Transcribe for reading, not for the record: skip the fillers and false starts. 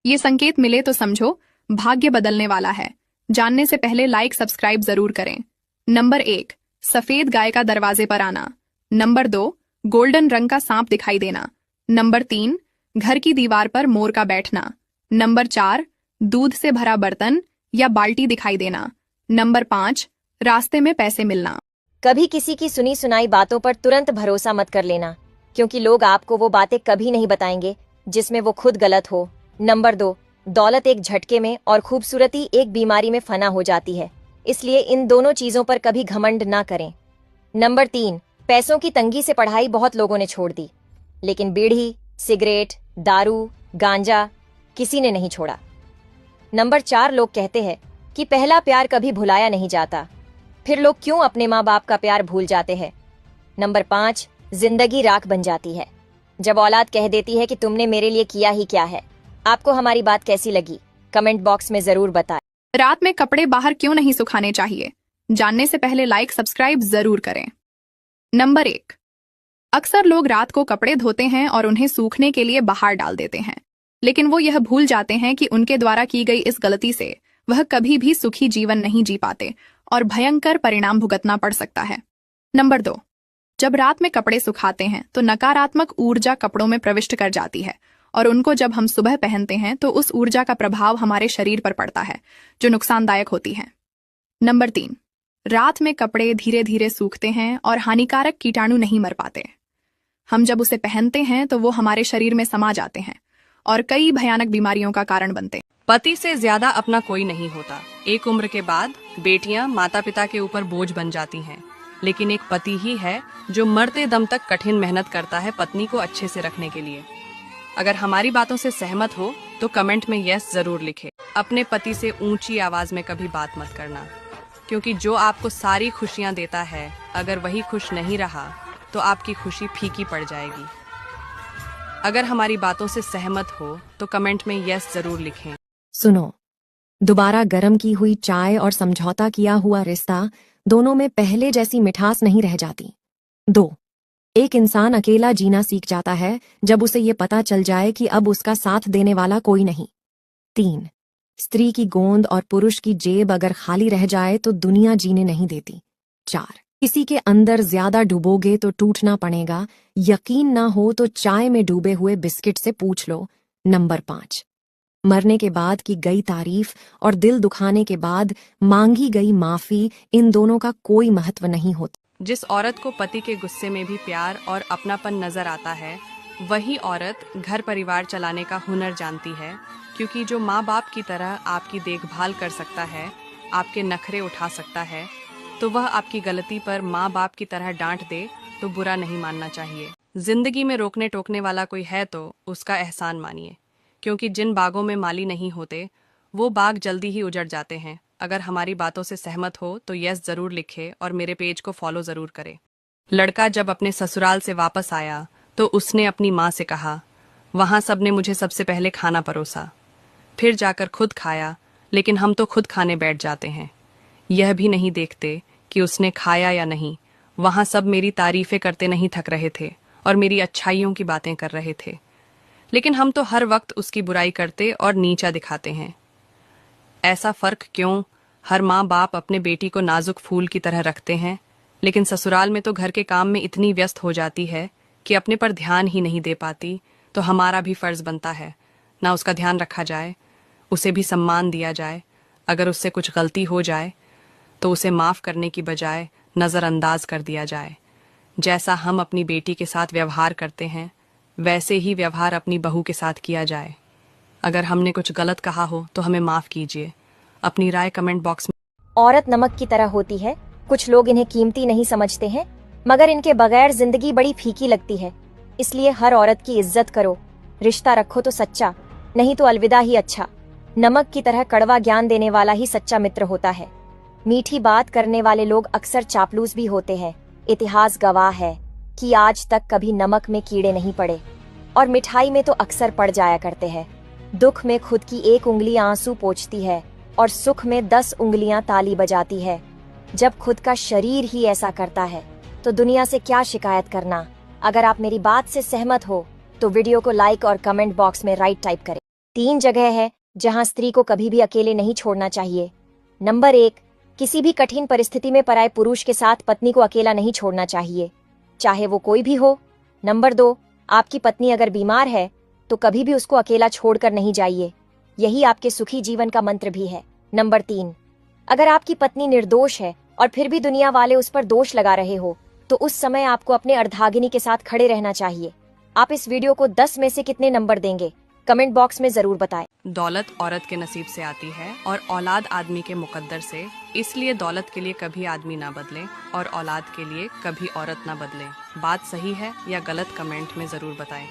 ये संकेत मिले तो समझो भाग्य बदलने वाला है। जानने से पहले लाइक सब्सक्राइब जरूर करें। नंबर 1, सफेद गाय का दरवाजे पर आना। नंबर 2, गोल्डन रंग का सांप दिखाई देना। नंबर 3, घर की दीवार पर मोर का बैठना। नंबर 4, दूध से भरा बर्तन या बाल्टी दिखाई देना। नंबर 5, रास्ते में पैसे मिलना। कभी किसी की सुनी सुनाई बातों पर तुरंत भरोसा मत कर लेना, क्योंकि लोग आपको वो बातें कभी नहीं बताएंगे जिसमें वो खुद गलत हो। नंबर 2, दौलत एक झटके में और खूबसूरती एक बीमारी में फना हो जाती है, इसलिए इन दोनों चीजों पर कभी घमंड ना करें। नंबर 3, पैसों की तंगी से पढ़ाई बहुत लोगों ने छोड़ दी, लेकिन बीड़ी, सिगरेट, दारू, गांजा किसी ने नहीं छोड़ा। नंबर 4, लोग कहते हैं कि पहला प्यार कभी भुलाया नहीं जाता, फिर लोग क्यों अपने माँ बाप का प्यार भूल जाते हैं। नंबर 5, जिंदगी राख बन जाती है जब औलाद कह देती है कि तुमने मेरे लिए किया ही क्या है। आपको हमारी बात कैसी लगी, कमेंट बॉक्स में जरूर बताएं। रात में कपड़े बाहर क्यों नहीं सुखाने चाहिए? जानने से पहले लाइक सब्सक्राइब जरूर करें। नंबर 1, अक्सर लोग रात को कपड़े धोते हैं और उन्हें सूखने के लिए बाहर डाल देते हैं, लेकिन वो यह भूल जाते हैं कि उनके द्वारा की गई इस गलती से वह कभी भी सुखी जीवन नहीं जी पाते और भयंकर परिणाम भुगतना पड़ सकता है। नंबर 2, जब रात में कपड़े सुखाते हैं तो नकारात्मक ऊर्जा कपड़ों में प्रविष्ट कर जाती है और उनको जब हम सुबह पहनते हैं तो उस ऊर्जा का प्रभाव हमारे शरीर पर पड़ता है, जो नुकसानदायक होती है। नंबर 3, रात में कपड़े धीरे धीरे सूखते हैं और हानिकारक कीटाणु नहीं मर पाते। हम जब उसे पहनते हैं तो वो हमारे शरीर में समा जाते हैं और कई भयानक बीमारियों का कारण बनते हैं। पति से ज्यादा अपना कोई नहीं होता। एक उम्र के बाद बेटियां माता पिता के ऊपर बोझ बन जाती हैं, लेकिन एक पति ही है जो मरते दम तक कठिन मेहनत करता है पत्नी को अच्छे से रखने के लिए। अगर हमारी बातों से सहमत हो तो कमेंट में यस जरूर लिखें। अपने पति से ऊंची आवाज में कभी बात मत करना, क्योंकि जो आपको सारी खुशियां देता है, अगर वही खुश नहीं रहा तो आपकी खुशी फीकी पड़ जाएगी। अगर हमारी बातों से सहमत हो तो कमेंट में यस जरूर लिखें। सुनो, दोबारा गर्म की हुई चाय और समझौता किया हुआ रिश्ता, दोनों में पहले जैसी मिठास नहीं रह जाती। 2, एक इंसान अकेला जीना सीख जाता है जब उसे ये पता चल जाए कि अब उसका साथ देने वाला कोई नहीं। 3, स्त्री की गोंद और पुरुष की जेब अगर खाली रह जाए तो दुनिया जीने नहीं देती। 4, किसी के अंदर ज्यादा डूबोगे तो टूटना पड़ेगा, यकीन ना हो तो चाय में डूबे हुए बिस्किट से पूछ लो। नंबर 5, मरने के बाद की गई तारीफ और दिल दुखाने के बाद मांगी गई माफी, इन दोनों का कोई महत्व नहीं होता। जिस औरत को पति के गुस्से में भी प्यार और अपनापन नजर आता है, वही औरत घर परिवार चलाने का हुनर जानती है, क्योंकि जो माँ बाप की तरह आपकी देखभाल कर सकता है, आपके नखरे उठा सकता है, तो वह आपकी गलती पर माँ बाप की तरह डांट दे तो बुरा नहीं मानना चाहिए। जिंदगी में रोकने टोकने वाला कोई है तो उसका एहसान मानिए, क्योंकि जिन बागों में माली नहीं होते वो बाग जल्दी ही उजड़ जाते हैं। अगर हमारी बातों से सहमत हो तो यस जरूर लिखे और मेरे पेज को फॉलो जरूर करें। लड़का जब अपने ससुराल से वापस आया तो उसने अपनी माँ से कहा, वहाँ सबने मुझे सबसे पहले खाना परोसा, फिर जाकर खुद खाया, लेकिन हम तो खुद खाने बैठ जाते हैं, यह भी नहीं देखते कि उसने खाया या नहीं। वहाँ सब मेरी तारीफें करते नहीं थक रहे थे और मेरी अच्छाइयों की बातें कर रहे थे, लेकिन हम तो हर वक्त उसकी बुराई करते और नीचा दिखाते हैं। ऐसा फर्क क्यों? हर माँ बाप अपने बेटी को नाजुक फूल की तरह रखते हैं, लेकिन ससुराल में तो घर के काम में इतनी व्यस्त हो जाती है कि अपने पर ध्यान ही नहीं दे पाती। तो हमारा भी फर्ज बनता है ना उसका ध्यान रखा जाए, उसे भी सम्मान दिया जाए। अगर उससे कुछ गलती हो जाए तो उसे माफ करने की बजाय नजरअंदाज कर दिया जाए। जैसा हम अपनी बेटी के साथ व्यवहार करते हैं, वैसे ही व्यवहार अपनी बहू के साथ किया जाए। अगर हमने कुछ गलत कहा हो तो हमें माफ कीजिए। अपनी राय कमेंट बॉक्स में। औरत नमक की तरह होती है, कुछ लोग इन्हें कीमती नहीं समझते हैं, मगर इनके बगैर जिंदगी बड़ी फीकी लगती है। इसलिए हर औरत की इज्जत करो, रिश्ता रखो तो सच्चा, नहीं तो अलविदा ही अच्छा। नमक की तरह कड़वा ज्ञान देने वाला ही सच्चा मित्र होता है। मीठी बात करने वाले लोग अक्सर चापलूस भी होते हैं। इतिहास गवाह है कि आज तक कभी नमक में कीड़े नहीं पड़े और मिठाई में तो अक्सर पड़ जाया करते हैं। दुख में खुद की एक उंगली आंसू पोंछती है और सुख में 10 उंगलियां ताली बजाती है। जब खुद का शरीर ही ऐसा करता है तो दुनिया से क्या शिकायत करना। अगर आप मेरी बात से सहमत हो तो वीडियो को लाइक और कमेंट बॉक्स में राइट टाइप करें। 3 जगह है जहां स्त्री को कभी भी अकेले नहीं छोड़ना चाहिए। नंबर 1, किसी भी कठिन परिस्थिति में पराये पुरुष के साथ पत्नी को अकेला नहीं छोड़ना चाहिए, चाहे वो कोई भी हो। नंबर 2, आपकी पत्नी अगर बीमार है तो कभी भी उसको अकेला छोड़कर नहीं जाइए, यही आपके सुखी जीवन का मंत्र भी है। नंबर 3, अगर आपकी पत्नी निर्दोष है और फिर भी दुनिया वाले उस पर दोष लगा रहे हो तो उस समय आपको अपने अर्धांगिनी के साथ खड़े रहना चाहिए। आप इस वीडियो को 10 में से कितने नंबर देंगे, कमेंट बॉक्स में जरूर बताएं। दौलत औरत के नसीब से आती है और औलाद आदमी के मुकद्दर से, इसलिए दौलत के लिए कभी आदमी ना बदले और औलाद के लिए कभी औरत ना बदले। बात सही है या गलत, कमेंट में जरूर बताएं।